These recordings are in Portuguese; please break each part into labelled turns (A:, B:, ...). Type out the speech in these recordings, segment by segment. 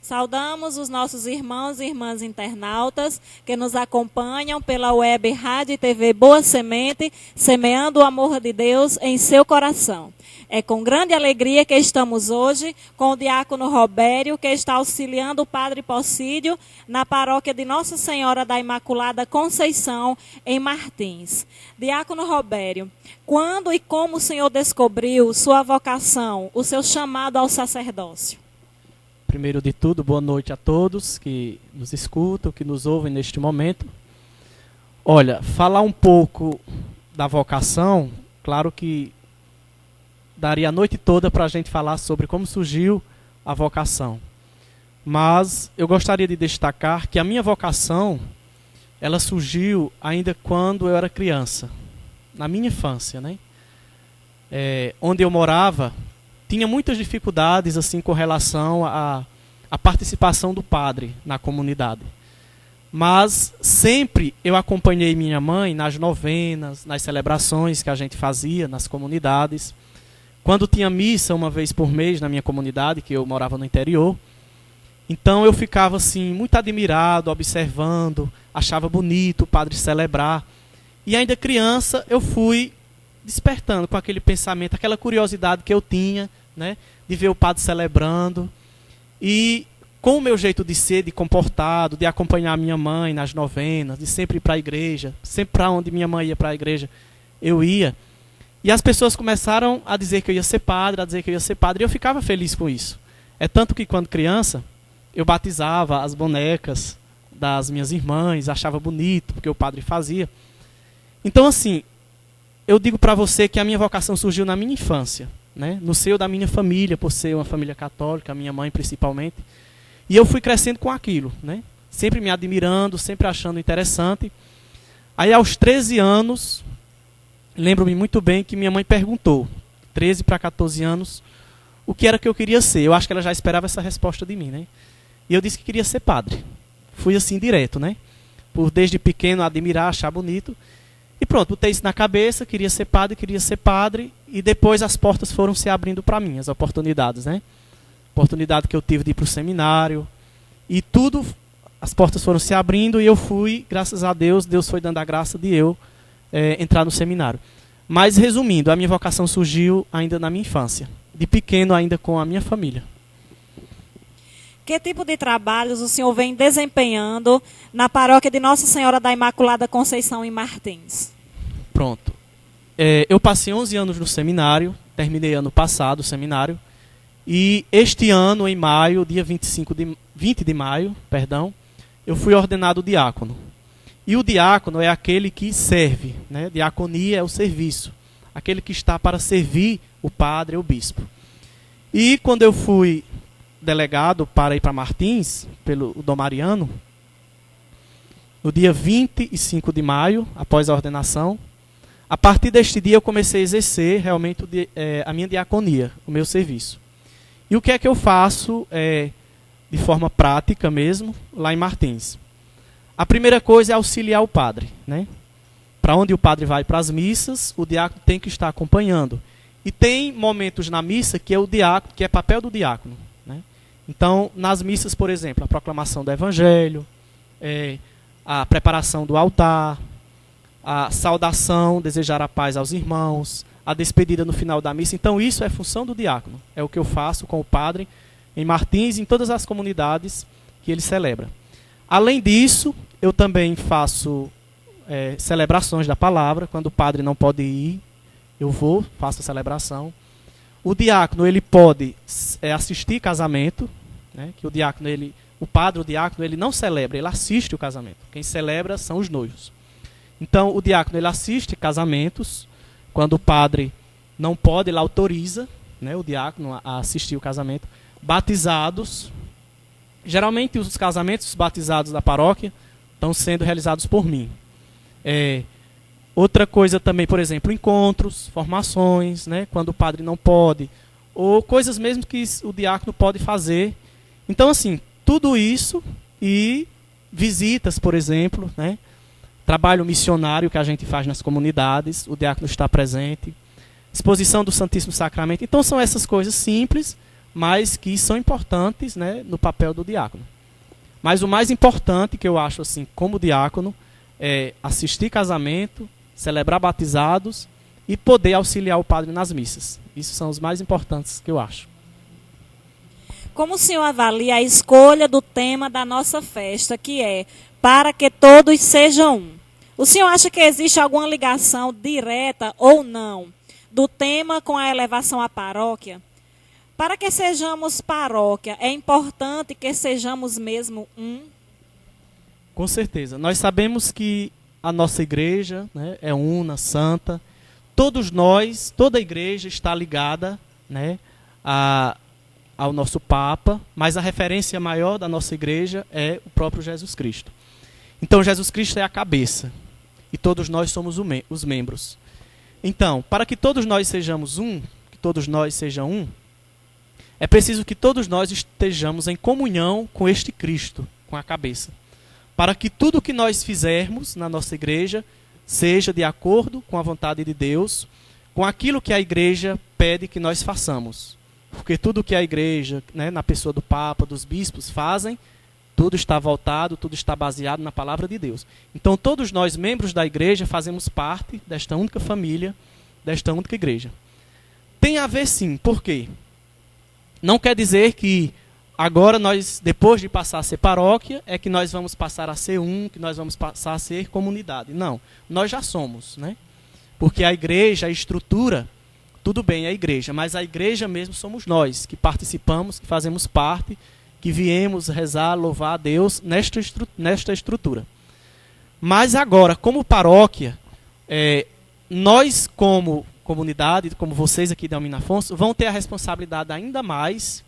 A: Saudamos os nossos irmãos e irmãs internautas que nos acompanham pela web Rádio e TV Boa Semente, semeando o amor de Deus em seu coração. É com grande alegria que estamos hoje com o diácono Robério, que está auxiliando o padre Possídio na paróquia de Nossa Senhora da Imaculada Conceição, em Martins. Diácono Robério, quando e como o senhor descobriu sua vocação, o seu chamado ao sacerdócio?
B: Primeiro de tudo, boa noite a todos que nos escutam, que nos ouvem neste momento. Olha, falar um pouco da vocação, claro que daria a noite toda para a gente falar sobre como surgiu a vocação. Mas eu gostaria de destacar que a minha vocação, ela surgiu ainda quando eu era criança, na minha infância, né? Onde eu morava, tinha muitas dificuldades assim com relação à participação do padre na comunidade. Mas sempre eu acompanhei minha mãe nas novenas, nas celebrações que a gente fazia nas comunidades. Quando tinha missa uma vez por mês na minha comunidade, que eu morava no interior, então eu ficava assim muito admirado, observando, achava bonito o padre celebrar. E ainda criança eu fui despertando com aquele pensamento, aquela curiosidade que eu tinha, né, de ver o padre celebrando. E com o meu jeito de ser, de comportado, de acompanhar a minha mãe nas novenas, de sempre ir para a igreja, sempre para onde minha mãe ia para a igreja, eu ia. E as pessoas começaram a dizer que eu ia ser padre, e eu ficava feliz com isso. É tanto que quando criança, eu batizava as bonecas das minhas irmãs, achava bonito, porque o padre fazia. Então assim, eu digo para você que a minha vocação surgiu na minha infância, né? No seio da minha família, por ser uma família católica, a minha mãe principalmente. E eu fui crescendo com aquilo, né? Sempre me admirando, sempre achando interessante. Aí aos 13 anos, lembro-me muito bem que minha mãe perguntou, 13 para 14 anos, o que era que eu queria ser. Eu acho que ela já esperava essa resposta de mim, né? E eu disse que queria ser padre. Fui assim direto, né? Por desde pequeno admirar, achar bonito. E pronto, botei isso na cabeça, queria ser padre, e depois as portas foram se abrindo para mim, as oportunidades, né? Oportunidade que eu tive de ir para o seminário, e tudo, as portas foram se abrindo, e eu fui, graças a Deus, Deus foi dando a graça de eu entrar no seminário. Mas, resumindo, a minha vocação surgiu ainda na minha infância, de pequeno ainda com a minha família.
A: Que tipo de trabalhos o senhor vem desempenhando na paróquia de Nossa Senhora da Imaculada Conceição, em Martins?
B: Pronto. Eu passei 11 anos no seminário, terminei ano passado o seminário, e este ano, em maio, dia 20 de maio, eu fui ordenado diácono. E o diácono é aquele que serve, né? Diaconia é o serviço, aquele que está para servir o padre ou o bispo. E quando eu fui delegado para ir para Martins, pelo Dom Mariano, no dia 25 de maio, após a ordenação, a partir deste dia eu comecei a exercer realmente a minha diaconia, o meu serviço. E o que é que eu faço de forma prática mesmo, lá em Martins? A primeira coisa é auxiliar o padre, né? Para onde o padre vai para as missas, o diácono tem que estar acompanhando. E tem momentos na missa que é o diácono, que é papel do diácono. Então, nas missas, por exemplo, a proclamação do evangelho, a preparação do altar, a saudação, desejar a paz aos irmãos, a despedida no final da missa. Então, isso é função do diácono. É o que eu faço com o padre em Martins e em todas as comunidades que ele celebra. Além disso, eu também faço celebrações da palavra. Quando o padre não pode ir, eu vou, faço a celebração. O diácono, ele pode assistir casamento, né? Que o padre, o diácono, ele não celebra, ele assiste o casamento. Quem celebra são os noivos. Então, o diácono, ele assiste casamentos. Quando o padre não pode, ele autoriza, né, o diácono a assistir o casamento. Batizados. Geralmente, os casamentos, os batizados da paróquia, estão sendo realizados por mim. Outra coisa também, por exemplo, encontros, formações, né, quando o padre não pode, ou coisas mesmo que o diácono pode fazer. Então, assim, tudo isso e visitas, por exemplo, né, trabalho missionário que a gente faz nas comunidades, o diácono está presente, exposição do Santíssimo Sacramento. Então, são essas coisas simples, mas que são importantes, né, no papel do diácono. Mas o mais importante que eu acho, assim, como diácono, é assistir casamento, celebrar batizados e poder auxiliar o padre nas missas. Isso são os mais importantes que eu acho.
A: Como o senhor avalia a escolha do tema da nossa festa, que é para que todos sejam um? O senhor acha que existe alguma ligação direta ou não do tema com a elevação à paróquia? Para que sejamos paróquia, é importante que sejamos mesmo um?
B: Com certeza. Nós sabemos que a nossa igreja, né, é una, santa. Todos nós, toda a igreja está ligada, né, ao nosso Papa, mas a referência maior da nossa igreja é o próprio Jesus Cristo. Então, Jesus Cristo é a cabeça e todos nós somos os membros. Então, para que todos nós sejamos um, que todos nós sejam um, é preciso que todos nós estejamos em comunhão com este Cristo, com a cabeça, para que tudo o que nós fizermos na nossa igreja seja de acordo com a vontade de Deus, com aquilo que a igreja pede que nós façamos. Porque tudo que a igreja, né, na pessoa do Papa, dos bispos, fazem, tudo está voltado, tudo está baseado na palavra de Deus. Então todos nós, membros da igreja, fazemos parte desta única família, desta única igreja. Tem a ver sim, por quê? Não quer dizer que agora nós, depois de passar a ser paróquia, é que nós vamos passar a ser um, que nós vamos passar a ser comunidade. Não, nós já somos, né? Porque a igreja, a estrutura, tudo bem, é a igreja, mas a igreja mesmo somos nós, que participamos, que fazemos parte, que viemos rezar, louvar a Deus nesta estrutura. Mas agora, como paróquia, nós como comunidade, como vocês aqui da Almirante Afonso, vão ter a responsabilidade ainda mais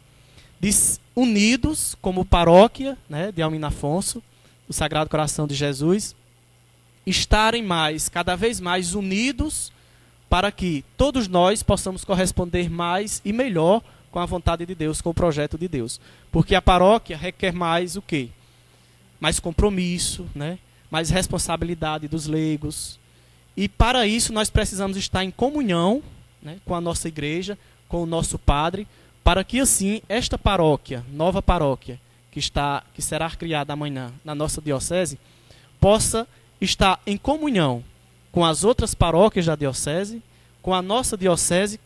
B: de, unidos como paróquia, né, de Almirante Afonso, do Sagrado Coração de Jesus, estarem cada vez mais unidos para que todos nós possamos corresponder mais e melhor com a vontade de Deus, com o projeto de Deus. Porque a paróquia requer mais o quê? Mais compromisso, né? Mais responsabilidade dos leigos. E para isso nós precisamos estar em comunhão, né, com a nossa igreja, com o nosso padre, para que assim esta paróquia, nova paróquia, que será criada amanhã na nossa diocese, possa estar em comunhão com as outras paróquias da diocese, com a nossa diocese,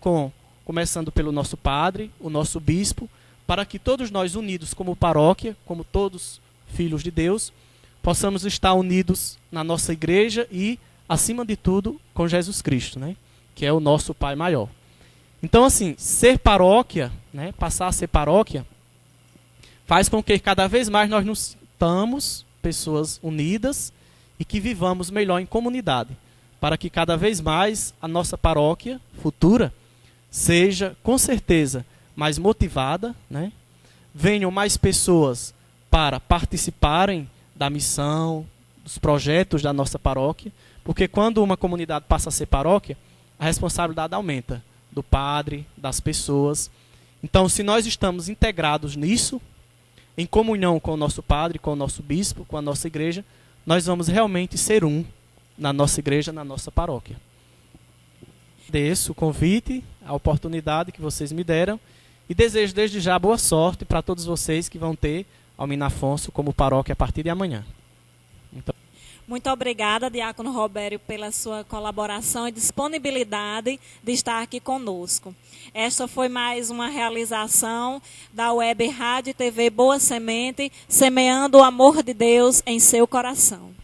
B: começando pelo nosso padre, o nosso bispo, para que todos nós unidos como paróquia, como todos filhos de Deus, possamos estar unidos na nossa igreja e, acima de tudo, com Jesus Cristo, né? Que é o nosso Pai maior. Então, assim, ser paróquia, né, passar a ser paróquia, faz com que cada vez mais nós nos sintamos pessoas unidas e que vivamos melhor em comunidade, para que cada vez mais a nossa paróquia futura seja, com certeza, mais motivada, né? Venham mais pessoas para participarem da missão, dos projetos da nossa paróquia, porque quando uma comunidade passa a ser paróquia, a responsabilidade aumenta, do padre, das pessoas. Então, se nós estamos integrados nisso, em comunhão com o nosso padre, com o nosso bispo, com a nossa igreja, nós vamos realmente ser um na nossa igreja, na nossa paróquia. Agradeço o convite, a oportunidade que vocês me deram e desejo desde já boa sorte para todos vocês que vão ter Almirante Afonso como paróquia a partir de amanhã.
A: Muito obrigada, Diácono Robério, pela sua colaboração e disponibilidade de estar aqui conosco. Esta foi mais uma realização da Web Rádio e TV Boa Semente, semeando o amor de Deus em seu coração.